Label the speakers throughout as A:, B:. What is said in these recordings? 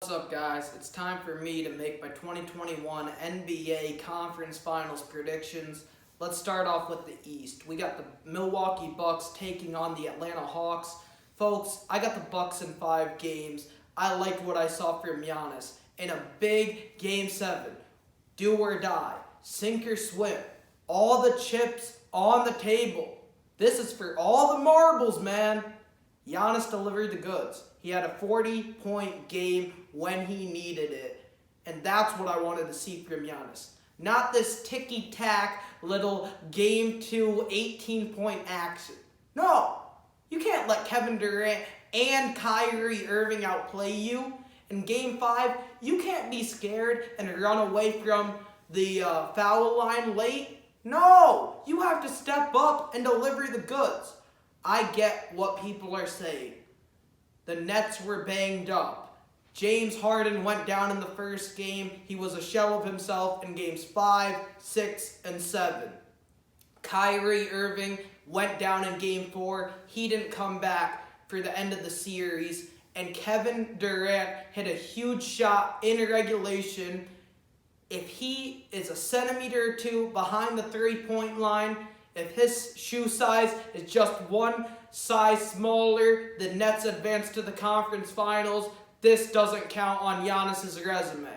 A: What's up, guys? It's time for me to make my 2021 NBA Conference Finals predictions. Let's start off with the East. We got the Milwaukee Bucks taking on the Atlanta Hawks. Folks, I got the Bucks in 5 games. I liked what I saw from Giannis in a big Game 7. Do or die. Sink or swim. All the chips on the table. This is for all the marbles, man. Giannis delivered the goods. He had a 40-point game when he needed it. And that's what I wanted to see from Giannis. Not this ticky-tack little Game 2 18-point action. No! You can't let Kevin Durant and Kyrie Irving outplay you. In Game 5, you can't be scared and run away from the foul line late. No! You have to step up and deliver the goods. I get what people are saying. The Nets were banged up. James Harden went down in the first game. He was a shell of himself in games 5, 6, and 7. Kyrie Irving went down in game 4. He didn't come back for the end of the series. And Kevin Durant hit a huge shot in regulation. If he is a centimeter or two behind the three-point line, if his shoe size is just one size smaller, the Nets advance to the conference finals. This doesn't count on Giannis' resume.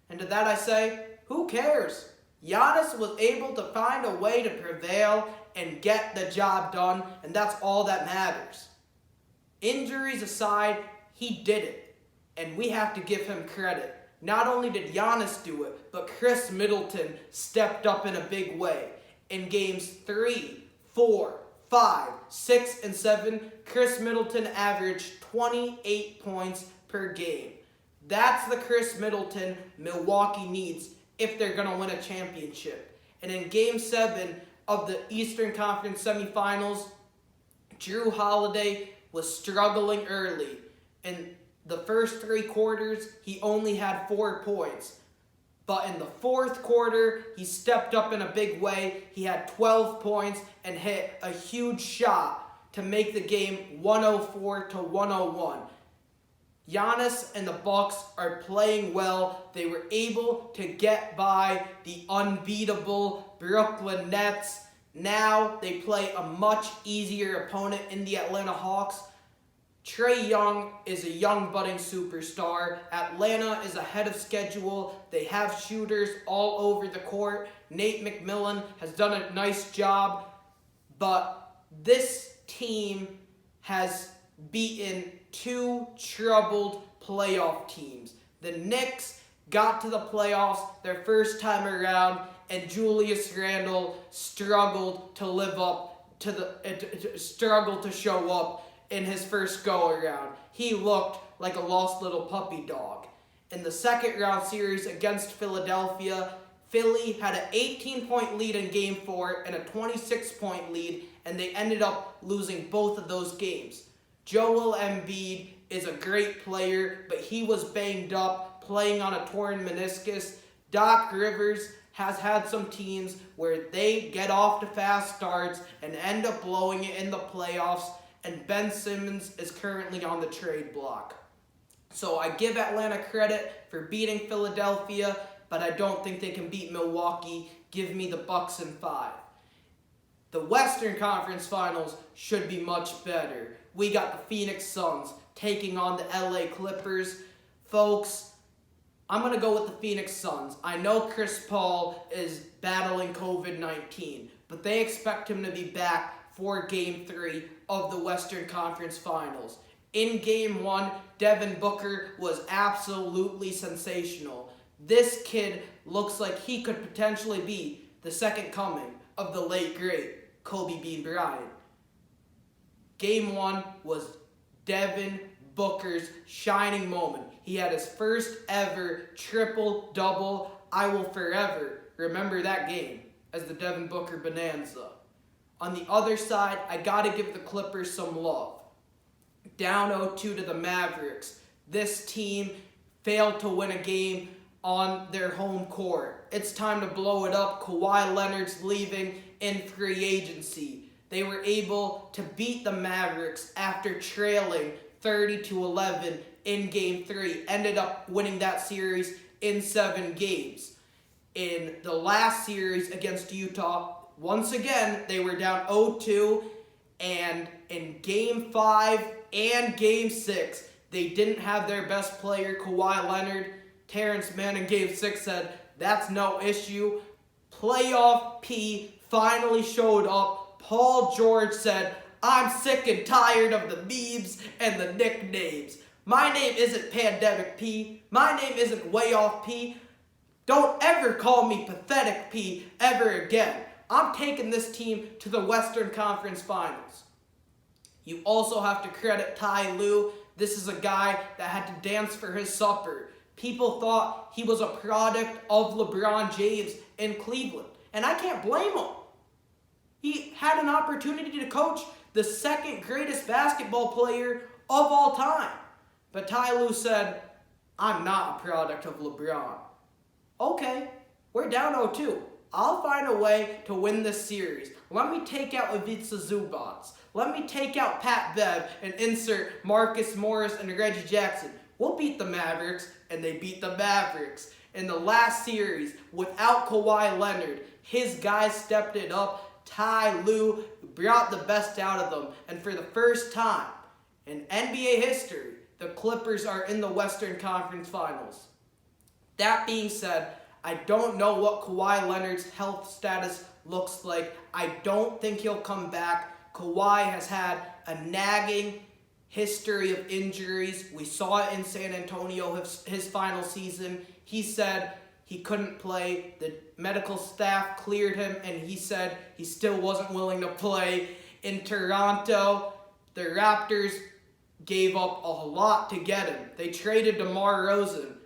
A: And to that I say, who cares? Giannis was able to find a way to prevail and get the job done, and that's all that matters. Injuries aside, he did it, and we have to give him credit. Not only did Giannis do it, but Chris Middleton stepped up in a big way. In games 3, 4, 5, 6, and 7, Chris Middleton averaged 28 points per game. That's the Chris Middleton Milwaukee needs if they're going to win a championship. And in Game 7 of the Eastern Conference semifinals, Jrue Holiday was struggling early. In the first 3 quarters, he only had 4 points. But in the fourth quarter, he stepped up in a big way. He had 12 points and hit a huge shot to make the game 104-101. Giannis and the Bucks are playing well. They were able to get by the unbeatable Brooklyn Nets. Now they play a much easier opponent in the Atlanta Hawks. Trae Young is a young budding superstar. Atlanta is ahead of schedule. They have shooters all over the court. Nate McMillan has done a nice job. But this team has beaten 2 troubled playoff teams. The Knicks got to the playoffs their first time around, and Julius Randle struggled to live up to struggled to show up in his first go-around. He looked like a lost little puppy dog. In the second round series against Philadelphia, Philly had an 18-point lead in Game 4 and a 26-point lead, and they ended up losing both of those games. Joel Embiid is a great player, but he was banged up, playing on a torn meniscus. Doc Rivers has had some teams where they get off to fast starts and end up blowing it in the playoffs, and Ben Simmons is currently on the trade block. So I give Atlanta credit for beating Philadelphia, but I don't think they can beat Milwaukee. Give me the Bucks in 5. The Western Conference Finals should be much better. We got the Phoenix Suns taking on the LA Clippers. Folks, I'm going to go with the Phoenix Suns. I know Chris Paul is battling COVID-19, but they expect him to be back for Game 3 of the Western Conference Finals. In Game 1, Devin Booker was absolutely sensational. This kid looks like he could potentially be the second coming of the late, great Kobe Bean Bryant. Game 1 was Devin Booker's shining moment. He had his first ever triple-double. I will forever remember that game as the Devin Booker Bonanza. On the other side, I got to give the Clippers some love. Down 0-2 to the Mavericks. This team failed to win a game on their home court. It's time to blow it up. Kawhi Leonard's leaving in free agency. They were able to beat the Mavericks after trailing 30-11 in Game 3, ended up winning that series in 7 games. In the last series against Utah, once again, they were down 0-2, and in Game 5 and Game 6, they didn't have their best player, Kawhi Leonard. Terrence Mann in Game 6 said, that's no issue. Playoff P finally showed up. Paul George said, I'm sick and tired of the memes and the nicknames. My name isn't Pandemic P. My name isn't Way Off P. Don't ever call me Pathetic P ever again. I'm taking this team to the Western Conference Finals. You also have to credit Ty Lue. This is a guy that had to dance for his supper. People thought he was a product of LeBron James in Cleveland, and I can't blame him. He had an opportunity to coach the second greatest basketball player of all time. But Ty Lue said, I'm not a product of LeBron. Okay, we're down 0-2. I'll find a way to win this series. Let me take out Ivica Zubac. Let me take out Pat Bev and insert Marcus Morris and Reggie Jackson. We'll beat the Mavericks, and they beat the Mavericks. In the last series, without Kawhi Leonard, his guys stepped it up. Ty Lue brought the best out of them. And for the first time in NBA history, the Clippers are in the Western Conference Finals. That being said, I don't know what Kawhi Leonard's health status looks like. I don't think he'll come back. Kawhi has had a nagging history of injuries. We saw it in San Antonio, his final season. He said he couldn't play. The medical staff cleared him, and he said he still wasn't willing to play. In Toronto, the Raptors gave up a lot to get him. They traded DeMar DeRozan,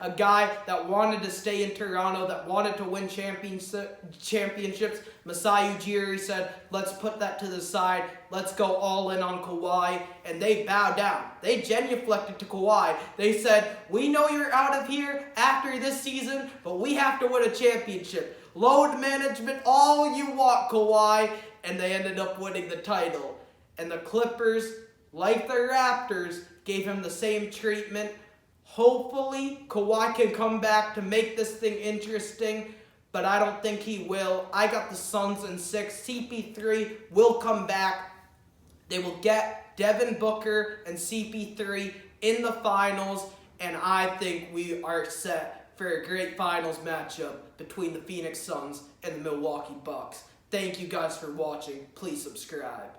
A: a guy that wanted to stay in Toronto, that wanted to win championships. Masai Ujiri said, let's put that to the side. Let's go all in on Kawhi. And they bowed down. They genuflected to Kawhi. They said, we know you're out of here after this season, but we have to win a championship. Load management, all you want, Kawhi. And they ended up winning the title. And the Clippers, like the Raptors, gave him the same treatment. Hopefully, Kawhi can come back to make this thing interesting, but I don't think he will. I got the Suns in 6. CP3 will come back. They will get Devin Booker and CP3 in the finals, and I think we are set for a great finals matchup between the Phoenix Suns and the Milwaukee Bucks. Thank you guys for watching. Please subscribe.